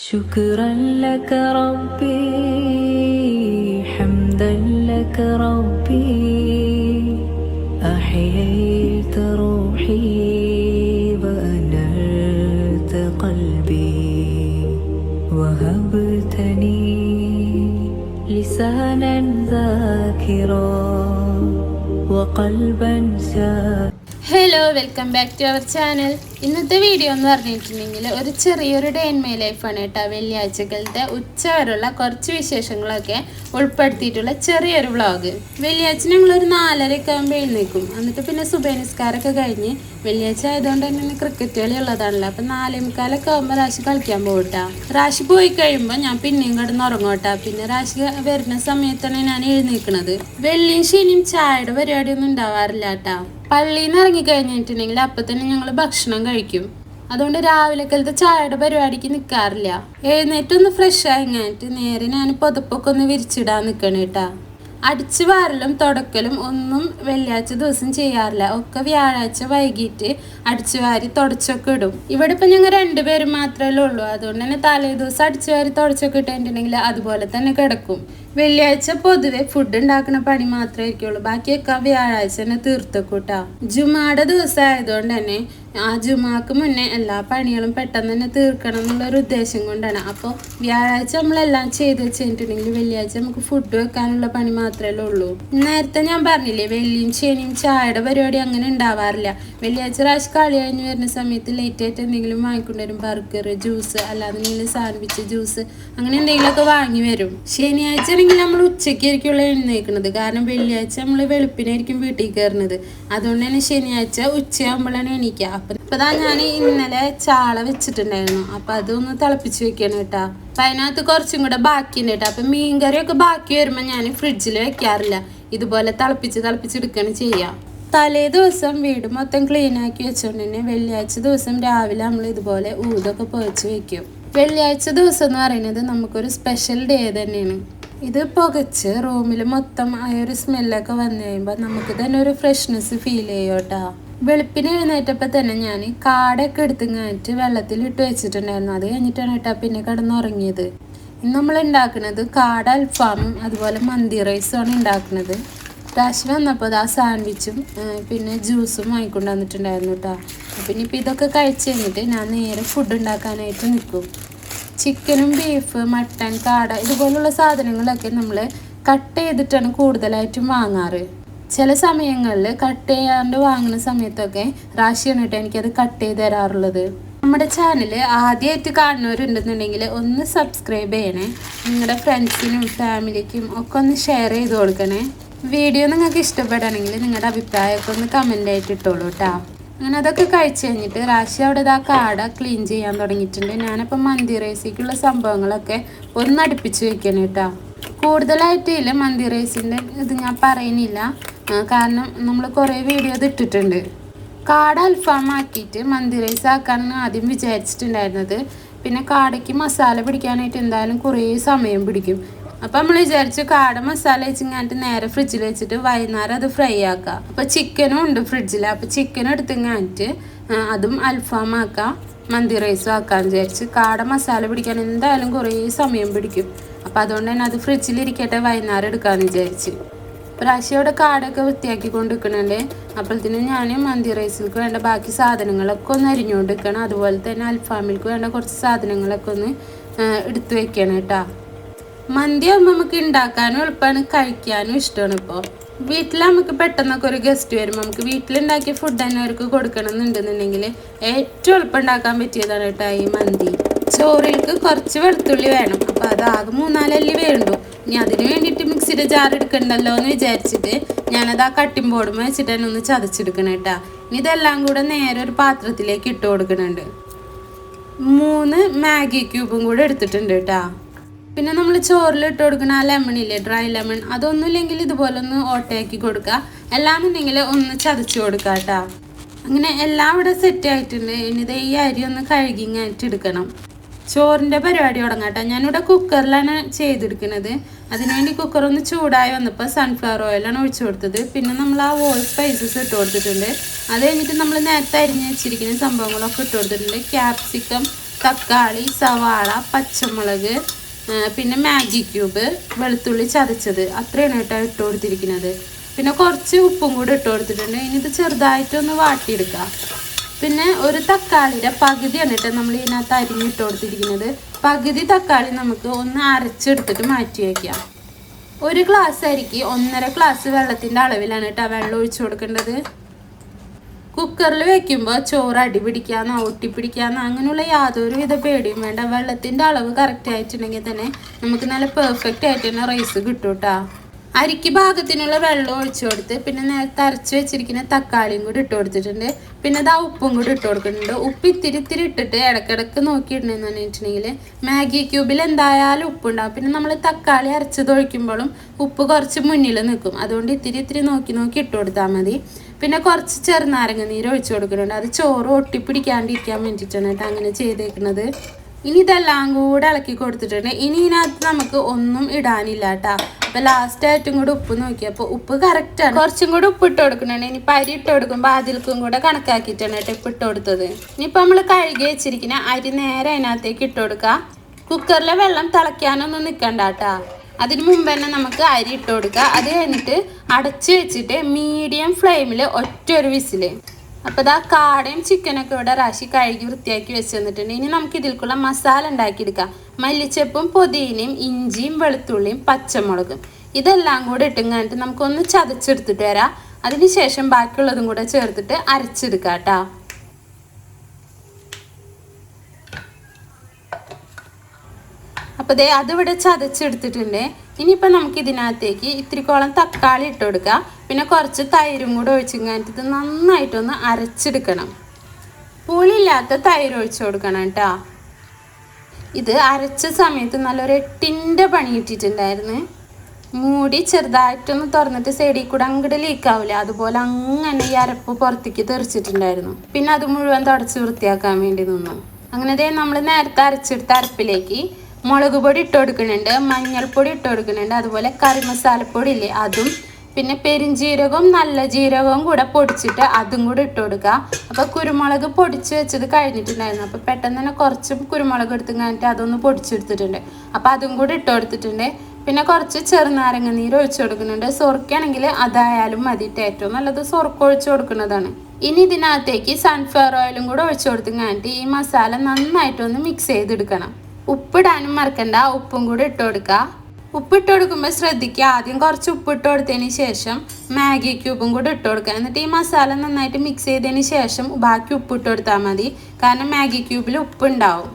شكرا لك ربي حمدا لك ربي أحييت روحي وأنرت قلبي وهبتني لسانا ذاكرا وقلبا شاكرا. Hello, welcome back to our channel. ഇന്നത്തെ video എന്ന് പറഞ്ഞിട്ടുണ്ടെങ്കിൽ ഒരു ചെറിയൊരു ഡേ ഇൻ മൈ ലൈഫാണ് കേട്ടോ. വെള്ളിയാഴ്ചകളത്തെ ഉച്ച വരെയുള്ള കുറച്ച് വിശേഷങ്ങളൊക്കെ ഉൾപ്പെടുത്തിയിട്ടുള്ള ചെറിയൊരു വ്ളോഗ്. വെള്ളിയാഴ്ച ഞങ്ങളൊരു 4:30 ആകുമ്പോൾ എഴുന്നേക്കും. എന്നിട്ട് പിന്നെ സുബൈനിസ്കാരൊക്കെ കഴിഞ്ഞ് വെള്ളിയാഴ്ച ആയതുകൊണ്ട് തന്നെ ക്രിക്കറ്റ് കളി ഉള്ളതാണല്ലോ. അപ്പം 4:45 ആകുമ്പോൾ റാഷി കളിക്കാൻ പോകട്ടാ. റാഷി പോയി കഴിയുമ്പോൾ ഞാൻ പിന്നെയും കിടന്ന് ഉറങ്ങോട്ടാ. പിന്നെ റാഷി വരുന്ന സമയത്താണ് ഞാൻ എഴുന്നേൽക്കുന്നത്. വെള്ളിയും ശനിയും ചായയുടെ പരിപാടിയൊന്നും ഉണ്ടാവാറില്ല കേട്ടാ. പള്ളിയിൽ നിന്ന് ഇറങ്ങി കഴിഞ്ഞിട്ടുണ്ടെങ്കിൽ അപ്പം തന്നെ ഞങ്ങൾ ഭക്ഷണം കഴിക്കും. അതുകൊണ്ട് രാവിലേക്കലത്തെ ചായയുടെ പരിപാടിക്ക് നിൽക്കാറില്ല. എഴുന്നേറ്റൊന്ന് ഫ്രഷ് ആയിങ്ങായിട്ട് നേരെ ഞാൻ പുതപ്പൊക്കെ ഒന്ന് വിരിച്ചിടാൻ നിൽക്കണം കേട്ടാ. അടിച്ചു വാരലും തുടക്കലും ഒന്നും വെള്ളിയാഴ്ച ദിവസം ചെയ്യാറില്ല. ഒക്കെ വ്യാഴാഴ്ച വൈകിട്ട് അടിച്ചു വാരി തുടച്ചൊക്കെ ഇടും. ഇവിടെ ഇപ്പം ഞങ്ങൾ 2 പേരും മാത്രമല്ലേ ഉള്ളൂ. അതുകൊണ്ട് തന്നെ തലേ ദിവസം അടിച്ചു വാരി തുടച്ചൊക്കെ ഇട്ടിട്ടുണ്ടെങ്കിൽ അതുപോലെ തന്നെ കിടക്കും. വെള്ളിയാഴ്ച പൊതുവെ ഫുഡ് ഉണ്ടാക്കുന്ന പണി മാത്രമേ ആയിരിക്കുള്ളൂ. ബാക്കിയൊക്കെ വ്യാഴാഴ്ച തന്നെ തീർത്തക്കൂട്ടാ. ജുമാടെ ദിവസം ആയതുകൊണ്ട് തന്നെ ആ ജുമാക്ക് മുന്നേ എല്ലാ പണികളും പെട്ടെന്ന് തന്നെ തീർക്കണം എന്നുള്ളൊരു ഉദ്ദേശം കൊണ്ടാണ്. അപ്പോൾ വ്യാഴാഴ്ച നമ്മളെല്ലാം ചെയ്ത് വെച്ചിട്ടുണ്ടെങ്കിൽ വെള്ളിയാഴ്ച നമുക്ക് ഫുഡ് വെക്കാനുള്ള പണി മാത്രമേ ഉള്ളൂ. നേരത്തെ ഞാൻ പറഞ്ഞില്ലേ, വെള്ളിയും ശനിയും ചായയുടെ പരിപാടി അങ്ങനെ ഉണ്ടാവാറില്ല. വെള്ളിയാഴ്ച റാഷി കളി കഴിഞ്ഞ് വരുന്ന സമയത്ത് ലേറ്റ് ആയിട്ട് എന്തെങ്കിലും വാങ്ങിക്കൊണ്ടുവരും. ബർഗർ, ജ്യൂസ്, അല്ലാതെ സാൻഡ്വിച്ച്, ജ്യൂസ് അങ്ങനെ എന്തെങ്കിലുമൊക്കെ വാങ്ങി വരും. ശനിയാഴ്ച ആണെങ്കിൽ നമ്മൾ ഉച്ചയ്ക്കായിരിക്കുള്ള എഴുന്നേൽക്കുന്നത്. കാരണം വെള്ളിയാഴ്ച നമ്മൾ വെളുപ്പിനായിരിക്കും വീട്ടിൽ കയറുന്നത്. അതുകൊണ്ട് തന്നെ ശനിയാഴ്ച ഉച്ചയാകുമ്പോഴാണ് എണീക്കുക. അപ്പം അതാ ഞാൻ ഇന്നലെ ചാള വെച്ചിട്ടുണ്ടായിരുന്നു. അപ്പം അതൊന്ന് തിളപ്പിച്ച് വെക്കണം കേട്ടാ. അപ്പം അതിനകത്ത് കുറച്ചും കൂടെ ബാക്കിയുണ്ട് കേട്ടോ. അപ്പം മീൻകറിയൊക്കെ ബാക്കി വരുമ്പോൾ ഞാൻ ഫ്രിഡ്ജിൽ വെക്കാറില്ല. ഇതുപോലെ തിളപ്പിച്ചെടുക്കുകയാണ് ചെയ്യുക. തലേ ദിവസം വീട് മൊത്തം ക്ലീൻ ആക്കി വെച്ചുകൊണ്ട് തന്നെ വെള്ളിയാഴ്ച ദിവസം രാവിലെ നമ്മൾ ഇതുപോലെ ഊതൊക്കെ പുകച്ച് വെക്കും. വെള്ളിയാഴ്ച ദിവസം എന്ന് പറയുന്നത് നമുക്കൊരു സ്പെഷ്യൽ ഡേ തന്നെയാണ്. ഇത് പുകച്ച് റൂമിൽ മൊത്തം ആ ഒരു സ്മെല്ലൊക്കെ വന്നു കഴിയുമ്പോൾ നമുക്ക് തന്നെ ഒരു ഫ്രഷ്നെസ് ഫീൽ ചെയ്യും കേട്ടോ. വെളുപ്പിന് എഴുന്നേറ്റപ്പോൾ തന്നെ ഞാൻ കാടയൊക്കെ എടുത്തിങ്ങായിട്ട് വെള്ളത്തിലിട്ട് വെച്ചിട്ടുണ്ടായിരുന്നു. അത് കഴിഞ്ഞിട്ടാണ് കേട്ടോ പിന്നെ കിടന്നുറങ്ങിയത്. ഇന്ന് നമ്മൾ ഉണ്ടാക്കുന്നത് കാട അൽഫാമും അതുപോലെ മന്തി റൈസുമാണ് ഉണ്ടാക്കുന്നത്. റാഷി വന്നപ്പോൾ ആ സാൻഡ്വിച്ചും പിന്നെ ജ്യൂസും വാങ്ങിക്കൊണ്ട് വന്നിട്ടുണ്ടായിരുന്നു കേട്ടോ. അപ്പം ഇനിയിപ്പോൾ ഇതൊക്കെ കഴിച്ച് കഴിഞ്ഞിട്ട് ഞാൻ നേരെ ഫുഡ് ഉണ്ടാക്കാനായിട്ട് നിൽക്കും. ചിക്കനും ബീഫ്, മട്ടൻ, കാട ഇതുപോലുള്ള സാധനങ്ങളൊക്കെ നമ്മൾ കട്ട് ചെയ്തിട്ടാണ് കൂടുതലായിട്ടും വാങ്ങാറ്. ചില സമയങ്ങളിൽ കട്ട് ചെയ്യാണ്ട് വാങ്ങുന്ന സമയത്തൊക്കെ റാഷിയാണ് കേട്ടോ എനിക്കത് കട്ട് ചെയ്ത് തരാറുള്ളത്. നമ്മുടെ ചാനൽ ആദ്യമായിട്ട് കാണുന്നവരുണ്ടെന്നുണ്ടെങ്കിൽ ഒന്ന് സബ്സ്ക്രൈബ് ചെയ്യണേ. നിങ്ങളുടെ ഫ്രണ്ട്സിനും ഫാമിലിക്കും ഒക്കെ ഒന്ന് ഷെയർ ചെയ്ത് കൊടുക്കണേ. വീഡിയോ നിങ്ങൾക്ക് ഇഷ്ടപ്പെടുകയാണെങ്കിൽ നിങ്ങളുടെ അഭിപ്രായമൊക്കെ ഒന്ന് കമൻ്റായിട്ട് ഇട്ടോളൂ കേട്ടോ. അങ്ങനെ അതൊക്കെ കഴിച്ച് കഴിഞ്ഞിട്ട് റാഷി അവിടെ ആ കാട ക്ലീൻ ചെയ്യാൻ തുടങ്ങിയിട്ടുണ്ട്. ഞാനിപ്പോൾ മന്തി റൈസിലേക്കുള്ള സംഭവങ്ങളൊക്കെ ഒന്ന് അടുപ്പിച്ച് വെക്കണം കേട്ടോ. കൂടുതലായിട്ടില്ല മന്തി റൈസിൻ്റെ ഇത് ഞാൻ പറയുന്നില്ല, കാരണം നമ്മൾ കുറേ വീഡിയോ ഇട്ടിട്ടുണ്ട്. കാട അൽഫാം ആക്കിയിട്ട് മന്തി റൈസ് ആക്കാനാണ് ആദ്യം വിചാരിച്ചിട്ടുണ്ടായിരുന്നത്. പിന്നെ കാടയ്ക്ക് മസാല പിടിക്കാനായിട്ട് എന്തായാലും കുറേ സമയം പിടിക്കും. അപ്പം നമ്മൾ വിചാരിച്ചു കാട മസാല വെച്ചിങ്ങാണ്ട് നേരെ ഫ്രിഡ്ജിൽ വെച്ചിട്ട് വൈകുന്നേരം അത് ഫ്രൈ ആക്കാം. അപ്പോൾ ചിക്കനും ഉണ്ട് ഫ്രിഡ്ജിൽ. അപ്പോൾ ചിക്കൻ എടുത്തിങ്ങാണ്ട് അതും അൽഫാം ആക്കാം, മന്തി റൈസും ആക്കാമെന്ന് വിചാരിച്ച്. കാട മസാല പിടിക്കാൻ എന്തായാലും കുറേ സമയം പിടിക്കും. അപ്പോൾ അതുകൊണ്ട് തന്നെ അത് ഫ്രിഡ്ജിലിരിക്കട്ടെ, വൈകുന്നേരം എടുക്കാമെന്ന് വിചാരിച്ച്. പ്രാവശ്യയുടെ കാടൊക്കെ വൃത്തിയാക്കി കൊണ്ട് വെക്കണുണ്ട്. അപ്പോഴത്തേനും ഞാൻ മന്തി റൈസിലേക്ക് വേണ്ട ബാക്കി സാധനങ്ങളൊക്കെ ഒന്ന് അരിഞ്ഞുകൊണ്ട് വെക്കണം. അതുപോലെ തന്നെ അൽഫാമിലേക്ക് വേണ്ട കുറച്ച് സാധനങ്ങളൊക്കെ ഒന്ന് എടുത്ത് വെക്കണം കേട്ടോ. മന്തി ആകുമ്പോൾ നമുക്ക് ഉണ്ടാക്കാനും എളുപ്പമാണ്, കഴിക്കാനും ഇഷ്ടമാണ്. ഇപ്പോൾ വീട്ടിൽ നമുക്ക് പെട്ടെന്നൊക്കെ ഒരു ഗസ്റ്റ് വരുമ്പോൾ നമുക്ക് വീട്ടിലുണ്ടാക്കിയ ഫുഡ് തന്നെ അവർക്ക് കൊടുക്കണം എന്നുണ്ടെന്നുണ്ടെങ്കിൽ ഏറ്റവും എളുപ്പം ഉണ്ടാക്കാൻ പറ്റിയതാണ് കേട്ടോ ഈ മന്തി. ചോറിലേക്ക് കുറച്ച് വെളുത്തുള്ളി വേണം. അപ്പോൾ അത് ആകെ 3-4 അല്ലി വേണ്ടു. ഇനി അതിന് വേണ്ടിയിട്ട് മിക്സിയുടെ ജാർ എടുക്കണ്ടല്ലോ എന്ന് വിചാരിച്ചിട്ട് ഞാനത് ആ കട്ടിംഗ് ബോർഡും വെച്ചിട്ട് തന്നെ ഒന്ന് ചതച്ചെടുക്കണം കേട്ടോ. ഇനി ഇതെല്ലാം കൂടെ നേരെ ഒരു പാത്രത്തിലേക്ക് ഇട്ട് കൊടുക്കുന്നുണ്ട്. 3 മാഗി ക്യൂബും കൂടെ എടുത്തിട്ടുണ്ട് കേട്ടോ. പിന്നെ നമ്മൾ ചോറിൽ ഇട്ട് കൊടുക്കുന്ന ആ ലെമണില്ലേ, ഡ്രൈ ലെമൺ, അതൊന്നും ഇല്ലെങ്കിൽ ഇതുപോലെ ഒന്ന് ഓട്ടയാക്കി കൊടുക്കുക. എല്ലാമെന്നുണ്ടെങ്കിൽ ഒന്ന് ചതച്ച് കൊടുക്കുക കേട്ടോ. അങ്ങനെ എല്ലാം ഇവിടെ സെറ്റ് ആയിട്ടുണ്ട്. ഇനി ഇത് ഈ അരി ഒന്ന് കഴുകിങ്ങായിട്ട് എടുക്കണം. ചോറിൻ്റെ പരിപാടി തുടങ്ങാട്ടോ. ഞാനിവിടെ കുക്കറിലാണ് ചെയ്തെടുക്കുന്നത്. അതിനുവേണ്ടി കുക്കർ ഒന്ന് ചൂടായി വന്നപ്പോൾ സൺഫ്ലവർ ഓയിലാണ് ഒഴിച്ചു കൊടുത്തത്. പിന്നെ നമ്മൾ ആ ഓയിൽ സ്പൈസസ് ഇട്ട് കൊടുത്തിട്ടുണ്ട്. അത് കഴിഞ്ഞിട്ട് നമ്മൾ നേരത്തെ അരിഞ്ഞ് വെച്ചിരിക്കുന്ന സംഭവങ്ങളൊക്കെ ഇട്ട് കൊടുത്തിട്ടുണ്ട്. ക്യാപ്സിക്കം, തക്കാളി, സവാള, പച്ചമുളക്, പിന്നെ മാഗി ക്യൂബ്, വെളുത്തുള്ളി ചതച്ചത്, അത്രയാണ് കേട്ടോ ഇട്ട് കൊടുത്തിരിക്കുന്നത്. പിന്നെ കുറച്ച് ഉപ്പും കൂടി ഇട്ട് കൊടുത്തിട്ടുണ്ട്. ഇനി ഇത് ചെറുതായിട്ടൊന്ന് വാട്ടിയെടുക്കുക. പിന്നെ ഒരു തക്കാളിയുടെ പകുതിയാണ് കേട്ടോ നമ്മൾ ഇതിനകത്ത് അരിഞ്ഞിട്ട് കൊടുത്തിരിക്കുന്നത്. പകുതി തക്കാളി നമുക്ക് ഒന്ന് അരച്ചെടുത്തിട്ട് മാറ്റി വയ്ക്കാം. ഒരു ഗ്ലാസ് അരിക്ക് 1.5 ഗ്ലാസ് വെള്ളത്തിൻ്റെ അളവിലാണ് കേട്ടോ വെള്ളം ഒഴിച്ചു കൊടുക്കേണ്ടത്. കുക്കറിൽ വെക്കുമ്പോൾ ചോറ് അടി പിടിക്കാന്നോ ഒട്ടിപ്പിടിക്കാന്നോ അങ്ങനെയുള്ള യാതൊരു വിധ പേടിയും വേണ്ട. വെള്ളത്തിൻ്റെ അളവ് കറക്റ്റ് ആയിട്ടുണ്ടെങ്കിൽ തന്നെ നമുക്ക് നല്ല പെർഫെക്റ്റ് ആയിട്ട് തന്നെ റൈസ് കിട്ടും കേട്ടോ. അരിക്ക് ഭാഗത്തിനുള്ള വെള്ളം ഒഴിച്ചു കൊടുത്ത് പിന്നെ നേരത്തെ അരച്ച് വെച്ചിരിക്കുന്ന തക്കാളിയും കൂടി ഇട്ട് കൊടുത്തിട്ടുണ്ട്. പിന്നെ അത് ഉപ്പും കൂടി ഇട്ട് കൊടുക്കുന്നുണ്ട്. ഉപ്പ് ഇത്തിരി ഇട്ടിട്ട് ഇടയ്ക്കിടയ്ക്ക് നോക്കിയിട്ടുണ്ടെന്ന് പറഞ്ഞിട്ടുണ്ടെങ്കിൽ മാഗി ക്യൂബിൽ എന്തായാലും ഉപ്പുണ്ടാവും. പിന്നെ നമ്മൾ തക്കാളി അരച്ചത് ഒഴിക്കുമ്പോഴും ഉപ്പ് കുറച്ച് മുന്നിൽ നിൽക്കും. അതുകൊണ്ട് ഇത്തിരി നോക്കി ഇട്ട് കൊടുത്താൽ മതി. പിന്നെ കുറച്ച് ചെറുനാരങ്ങ നീര് ഒഴിച്ചു കൊടുക്കുന്നുണ്ട്. അത് ചോറ് ഒട്ടിപ്പിടിക്കാണ്ടിരിക്കാൻ വേണ്ടിയിട്ടാണ് കേട്ടോ അങ്ങനെ ചെയ്തേക്കുന്നത്. ഇനി ഇതെല്ലാം കൂടെ ഇളക്കി കൊടുത്തിട്ടുണ്ട്. ഇനി ഇതിനകത്ത് നമുക്ക് ഒന്നും ഇടാനില്ല കേട്ടോ. അപ്പോൾ ലാസ്റ്റായിട്ടും കൂടെ ഉപ്പ് നോക്കിയപ്പോൾ ഉപ്പ് കറക്റ്റാണ്. കുറച്ചും കൂടെ ഉപ്പ് ഇട്ട് കൊടുക്കുന്നുണ്ട്. ഇനിയിപ്പോൾ അരി ഇട്ട് കൊടുക്കുമ്പോൾ അതിൽക്കും കൂടെ കണക്കാക്കിയിട്ടാണ് കേട്ടോ ഉപ്പ് ഇട്ട് കൊടുത്തത്. ഇനിയിപ്പോൾ നമ്മൾ കഴുകി വെച്ചിരിക്കുന്ന അരി നേരെ അതിനകത്തേക്ക് ഇട്ട് കൊടുക്കുക. കുക്കറിലെ വെള്ളം തിളയ്ക്കാനൊന്നും നിൽക്കണ്ട കേട്ടോ. അതിന് മുമ്പ് തന്നെ നമുക്ക് അരി ഇട്ട് കൊടുക്കുക. അത് കഴിഞ്ഞിട്ട് അടച്ച് വെച്ചിട്ട് മീഡിയം ഫ്ലെയിമിൽ ഒറ്റൊരു വിസിൽ. അപ്പോൾ ഇതാ കാടയും ചിക്കനൊക്കെ ഇവിടെ റാശി കഴുകി വൃത്തിയാക്കി വെച്ച് തന്നിട്ടുണ്ട്. ഇനി നമുക്ക് ഇതിൽക്കുള്ള മസാല ഉണ്ടാക്കിയെടുക്കാം. മല്ലിച്ചപ്പും പുതിനയും ഇഞ്ചിയും വെളുത്തുള്ളിയും പച്ചമുളകും ഇതെല്ലാം കൂടെ ഇട്ടുങ്ങാനിട്ട് നമുക്കൊന്ന് ചതച്ചെടുത്തിട്ട് വരാം. അതിന് ശേഷം ബാക്കിയുള്ളതും കൂടെ ചേർത്തിട്ട് അരച്ചെടുക്കാം കേട്ടോ. അപ്പോൾ ദേ അതിവിടെ ചതച്ചെടുത്തിട്ടുണ്ട്. ഇനിയിപ്പോൾ നമുക്ക് ഇതിനകത്തേക്ക് ഇത്തിരിക്കോളം തക്കാളി ഇട്ട് കൊടുക്കുക. പിന്നെ കുറച്ച് തൈരും കൂടെ ഒഴിച്ചിങ്ങാനിട്ട് ഇത് നന്നായിട്ടൊന്ന് അരച്ചെടുക്കണം. പുളിയില്ലാത്ത തൈര് ഒഴിച്ചു കൊടുക്കണം കേട്ടോ. ഇത് അരച്ച സമയത്ത് നല്ലൊരു 8ൻ്റെ പണി കിട്ടിയിട്ടുണ്ടായിരുന്നു. മൂടി ചെറുതായിട്ടൊന്ന് തുറന്നിട്ട് സൈഡിൽ കൂടെ അങ്ങോട്ട് ലീക്കാവില്ല, അതുപോലെ അങ്ങനെ ഈ അരപ്പ് പുറത്തേക്ക് തെറിച്ചിട്ടുണ്ടായിരുന്നു. പിന്നെ അത് മുഴുവൻ തുടച്ച് വൃത്തിയാക്കാൻ വേണ്ടി നിന്നു. അങ്ങനെ നമ്മൾ നേരത്തെ അരച്ചെടുത്ത അരപ്പിലേക്ക് മുളക് പൊടി ഇട്ട് കൊടുക്കുന്നുണ്ട്, മഞ്ഞൾപ്പൊടി ഇട്ട് കൊടുക്കുന്നുണ്ട്, അതുപോലെ കറി മസാലപ്പൊടി ഇല്ലേ അതും, പിന്നെ പെരിഞ്ജീരകവും നല്ല ജീരകവും കൂടെ പൊടിച്ചിട്ട് അതും കൂടെ ഇട്ട് കൊടുക്കുക. അപ്പോൾ കുരുമുളക് പൊടിച്ച് വെച്ചത് കഴിഞ്ഞിട്ടുണ്ടായിരുന്നു. അപ്പോൾ പെട്ടെന്ന് തന്നെ കുറച്ച് കുരുമുളക് എടുത്ത് കഴിഞ്ഞിട്ട് അതൊന്ന് പൊടിച്ചെടുത്തിട്ടുണ്ട്. അപ്പോൾ അതും കൂടെ ഇട്ട് കൊടുത്തിട്ടുണ്ട്. പിന്നെ കുറച്ച് ചെറുനാരങ്ങ നീര് ഒഴിച്ചു കൊടുക്കുന്നുണ്ട്. സൊറക്കാണെങ്കിൽ അതായാലും മതിയിട്ട് ഏറ്റവും നല്ലത് സൊറക്ക ഒഴിച്ചു കൊടുക്കുന്നതാണ്. ഇനി ഇതിനകത്തേക്ക് സൺഫ്ലവർ ഓയിലും കൂടെ ഒഴിച്ചു കൊടുത്ത് കഴിഞ്ഞിട്ട് ഈ മസാല നന്നായിട്ടൊന്ന് മിക്സ് ചെയ്തെടുക്കണം. ഉപ്പിടാനും മറക്കണ്ട, ഉപ്പും കൂടെ ഇട്ട് കൊടുക്കുക. ഉപ്പിട്ട് കൊടുക്കുമ്പോൾ ശ്രദ്ധിക്കുക, ആദ്യം കുറച്ച് ഉപ്പിട്ട് കൊടുത്തതിന് ശേഷം മാഗി ക്യൂബും കൂടെ ഇട്ട് കൊടുക്കുക. എന്നിട്ട് ഈ മസാല നന്നായിട്ട് മിക്സ് ചെയ്തതിന് ശേഷം ബാക്കി ഉപ്പിട്ട് കൊടുത്താൽ മതി. കാരണം മാഗി ക്യൂബിൽ ഉപ്പുണ്ടാവും.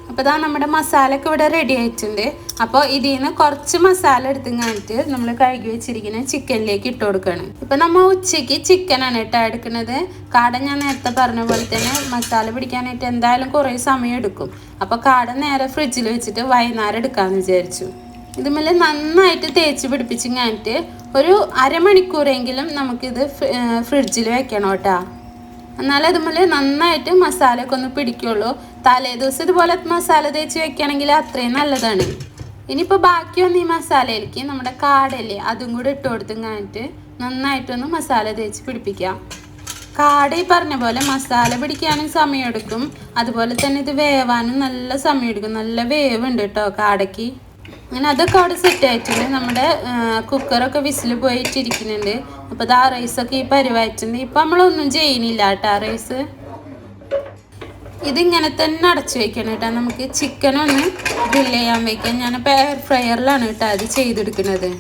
അപ്പോൾ ഇതാ നമ്മുടെ മസാലയൊക്കെ ഇവിടെ റെഡി ആയിട്ടുണ്ട്. അപ്പോൾ ഇതിൽ നിന്ന് കുറച്ച് മസാല എടുത്ത് കഴിഞ്ഞിട്ട് നമ്മൾ കഴുകി വെച്ചിരിക്കുന്ന ചിക്കനിലേക്ക് ഇട്ട് കൊടുക്കുകയാണ്. ഇപ്പം നമ്മൾ ഉച്ചയ്ക്ക് ചിക്കനാണ് കേട്ടോ എടുക്കുന്നത്. കാട ഞാൻ നേരത്തെ പറഞ്ഞ പോലെ തന്നെ മസാല പിടിക്കാനായിട്ട് എന്തായാലും കുറേ സമയം എടുക്കും. അപ്പോൾ കാട നേരെ ഫ്രിഡ്ജിൽ വെച്ചിട്ട് വൈകുന്നേരം എടുക്കാമെന്ന് വിചാരിച്ചു. ഇതുമേൽ നന്നായിട്ട് തേച്ച് പിടിപ്പിച്ച് കഴിഞ്ഞിട്ട് ഒരു അരമണിക്കൂറെങ്കിലും നമുക്കിത് ഫ്രിഡ്ജിൽ വെക്കണം കേട്ടോ. എന്നാലും അതുമേൽ നന്നായിട്ട് മസാലയൊക്കെ ഒന്ന് പിടിക്കുള്ളൂ. തലേ ദിവസം ഇതുപോലെ മസാല തേച്ച് വെക്കുകയാണെങ്കിൽ അത്രയും നല്ലതാണ്. ഇനിയിപ്പോൾ ബാക്കി വന്ന് ഈ മസാലയിലേക്ക് നമ്മുടെ കാടല്ലേ അതും കൂടെ ഇട്ട് കൊടുത്തും കഴിഞ്ഞിട്ട് നന്നായിട്ടൊന്ന് മസാല തേച്ച് പിടിപ്പിക്കാം. കാട ഈ പറഞ്ഞ പോലെ മസാല പിടിക്കാനും സമയമെടുക്കും, അതുപോലെ തന്നെ ഇത് വേവാനും നല്ല സമയമെടുക്കും. നല്ല വേവുണ്ട് കേട്ടോ കാടയ്ക്ക്. അങ്ങനെ അതൊക്കെ അവിടെ സെറ്റ് ആയിട്ടുണ്ട്. നമ്മുടെ കുക്കറൊക്കെ വിസിൽ പോയിട്ടിരിക്കുന്നുണ്ട്. അപ്പോൾ ആ റൈസൊക്കെ ഈ പരിവായിട്ടുണ്ട്. ഇപ്പം നമ്മളൊന്നും ചെയ്യുന്നില്ല കേട്ടോ. റൈസ് ഇതിങ്ങനെ തന്നെ അടച്ചു വയ്ക്കണം കേട്ടോ. നമുക്ക് ചിക്കനൊന്ന് ഗ്രില്ല് ചെയ്യാൻ വയ്ക്കാം. ഞാനിപ്പോൾ എയർ ഫ്രയറിലാണ് കേട്ടോ അത് ചെയ്തെടുക്കുന്നത്.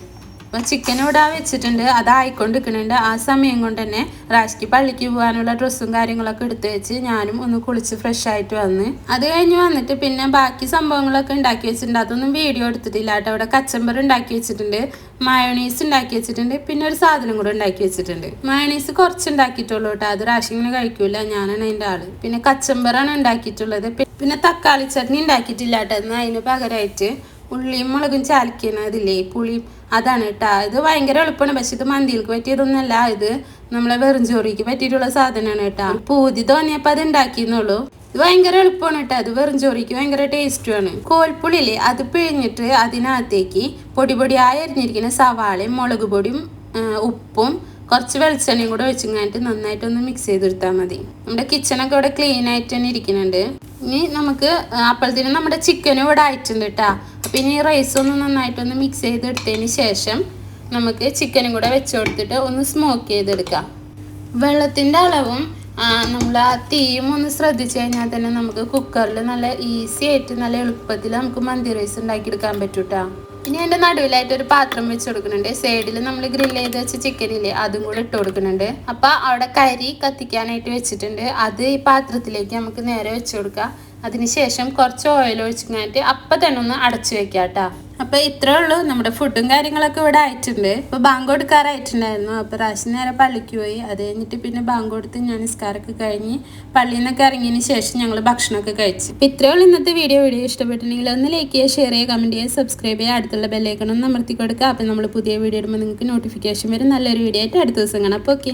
അപ്പം ചിക്കൻ ഇവിടെ വെച്ചിട്ടുണ്ട്, അതായിക്കൊണ്ടിരിക്കുന്നുണ്ട്. ആ സമയം കൊണ്ട് തന്നെ റാഷ്ക്ക് പള്ളിക്ക് പോകാനുള്ള ഡ്രസ്സും കാര്യങ്ങളൊക്കെ എടുത്ത് വെച്ച് ഞാനും ഒന്ന് കുളിച്ച് ഫ്രഷ് ആയിട്ട് വന്ന് അത് കഴിഞ്ഞ് വന്നിട്ട് പിന്നെ ബാക്കി സംഭവങ്ങളൊക്കെ ഉണ്ടാക്കി വെച്ചിട്ടുണ്ട്. അതൊന്നും വീഡിയോ എടുത്തിട്ടില്ല കേട്ടോ. അവിടെ കച്ചമ്പർ ഉണ്ടാക്കി വെച്ചിട്ടുണ്ട്, മയോണീസ് ഉണ്ടാക്കി വെച്ചിട്ടുണ്ട്, പിന്നെ ഒരു സാധനം കൂടെ ഉണ്ടാക്കി വെച്ചിട്ടുണ്ട്. മയോണീസ് കുറച്ച് ഉണ്ടാക്കിയിട്ടുള്ളൂ കേട്ടോ. അത് റാഷിങ്ങനെ കഴിക്കൂല, ഞാനാണ് അതിൻ്റെ ആള്. പിന്നെ കച്ചമ്പറാണ് ഉണ്ടാക്കിയിട്ടുള്ളത്. പിന്നെ തക്കാളി ചട്നി ഉണ്ടാക്കിയിട്ടില്ല കേട്ടോ. എന്നാൽ അതിന് പകരമായിട്ട് ഉള്ളിയും മുളകും ചാലിക്കുന്നതില്ലേ പുളിയും, അതാണ് കേട്ടോ. ഇത് ഭയങ്കര എളുപ്പമാണ്. പക്ഷെ ഇത് മന്തിയിലേക്ക് പറ്റിയതൊന്നുമല്ല, ഇത് നമ്മളെ വെറുംചോറിക്ക് പറ്റിയിട്ടുള്ള സാധനമാണ് കേട്ടോ. പൂതി തോന്നിയപ്പോൾ അത് ഉണ്ടാക്കിയെന്നുള്ളൂ. ഇത് ഭയങ്കര എളുപ്പമാണ് കേട്ടോ. അത് വെറുംചോറിക്ക് ഭയങ്കര ടേസ്റ്റുമാണ്. കോൽപ്പുളിയില്ലേ അത് പിഴിഞ്ഞിട്ട് അതിനകത്തേക്ക് പൊടിയായി അരിഞ്ഞിരിക്കുന്ന സവാളയും മുളക് പൊടിയും ഉപ്പും കുറച്ച് വെളിച്ചെണ്ണയും കൂടെ ഒഴിച്ചിങ്ങായിട്ട് നന്നായിട്ടൊന്ന് മിക്സ് ചെയ്തെടുത്താൽ മതി. നമ്മുടെ കിച്ചണൊക്കെ ഇവിടെ ക്ലീൻ ആയിട്ട് തന്നെ ഇരിക്കുന്നുണ്ട്. ഇനി നമുക്ക് അപ്പോഴത്തേനും നമ്മുടെ ചിക്കനും ഇവിടെ ആയിട്ടുണ്ട് കേട്ടോ. അപ്പം ഇനി റൈസൊന്ന് നന്നായിട്ടൊന്ന് മിക്സ് ചെയ്തെടുത്തതിന് ശേഷം നമുക്ക് ചിക്കനും കൂടെ വെച്ച് കൊടുത്തിട്ട് ഒന്ന് സ്മോക്ക് ചെയ്തെടുക്കാം. വെള്ളത്തിൻ്റെ അളവും നമ്മൾ ആ തീയും ഒന്ന് ശ്രദ്ധിച്ചു കഴിഞ്ഞാൽ തന്നെ നമുക്ക് കുക്കറിൽ നല്ല ഈസി ആയിട്ട് നല്ല എളുപ്പത്തിൽ നമുക്ക് മന്തി റൈസ് ഉണ്ടാക്കിയെടുക്കാൻ പറ്റും കേട്ടോ. ഇനി അതിൻ്റെ നടുവിലായിട്ട് ഒരു പാത്രം വെച്ച് കൊടുക്കുന്നുണ്ട്. സൈഡിൽ നമ്മൾ ഗ്രില്ല് ചെയ്ത് വെച്ച ചിക്കനില്ലേ അതും കൂടെ ഇട്ട് കൊടുക്കുന്നുണ്ട്. അപ്പോൾ അവിടെ കരി കത്തിക്കാനായിട്ട് വെച്ചിട്ടുണ്ട്. അത് ഈ പാത്രത്തിലേക്ക് നമുക്ക് നേരെ വെച്ച് കൊടുക്കാം. അതിനുശേഷം കുറച്ച് ഓയിൽ ഒഴിച്ചിട്ട് അപ്പം തന്നെ ഒന്ന് അടച്ചു വെക്കാം കേട്ടോ. അപ്പോൾ ഇത്രേ ഉള്ളൂ, നമ്മുടെ ഫുഡും കാര്യങ്ങളൊക്കെ ഇവിടെ ആയിട്ടുണ്ട്. ഇപ്പോൾ ബാങ്ക് കൊടുക്കാറായിട്ടുണ്ടായിരുന്നു. അപ്പോൾ പ്രാവശ്യം നേരെ പള്ളിക്ക് പോയി. അത് കഴിഞ്ഞിട്ട് പിന്നെ ബാങ്ക് കൊടുത്ത് ഞാൻ നിസ്കാരമൊക്കെ കഴിഞ്ഞ് പള്ളിയിൽ നിന്നൊക്കെ ഇറങ്ങിയതിന് ശേഷം ഞങ്ങൾ ഭക്ഷണമൊക്കെ കഴിച്ചു. അപ്പോൾ ഇത്രേ ഉള്ളൂ ഇന്നത്തെ വീഡിയോ ഇഷ്ടപ്പെട്ടിട്ടുണ്ടെങ്കിൽ ഒന്ന് ലൈക്ക് ചെയ്യുക, ഷെയർ ചെയ്യുക, കമൻറ്റ് ചെയ്യുക, സബ്സ്ക്രൈബ് ചെയ്യുക, അടുത്തുള്ള ബെല്ലൈക്കൺ ഒന്ന് അമർത്തി കൊടുക്കുക. അപ്പോൾ നമ്മൾ പുതിയ വീഡിയോ ഇടുമ്പോൾ നിങ്ങൾക്ക് നോട്ടിഫിക്കേഷൻ വരും. നല്ലൊരു വീഡിയോ ആയിട്ട് അടുത്ത ദിവസം കാണാം. അപ്പോൾ ഓക്കെ.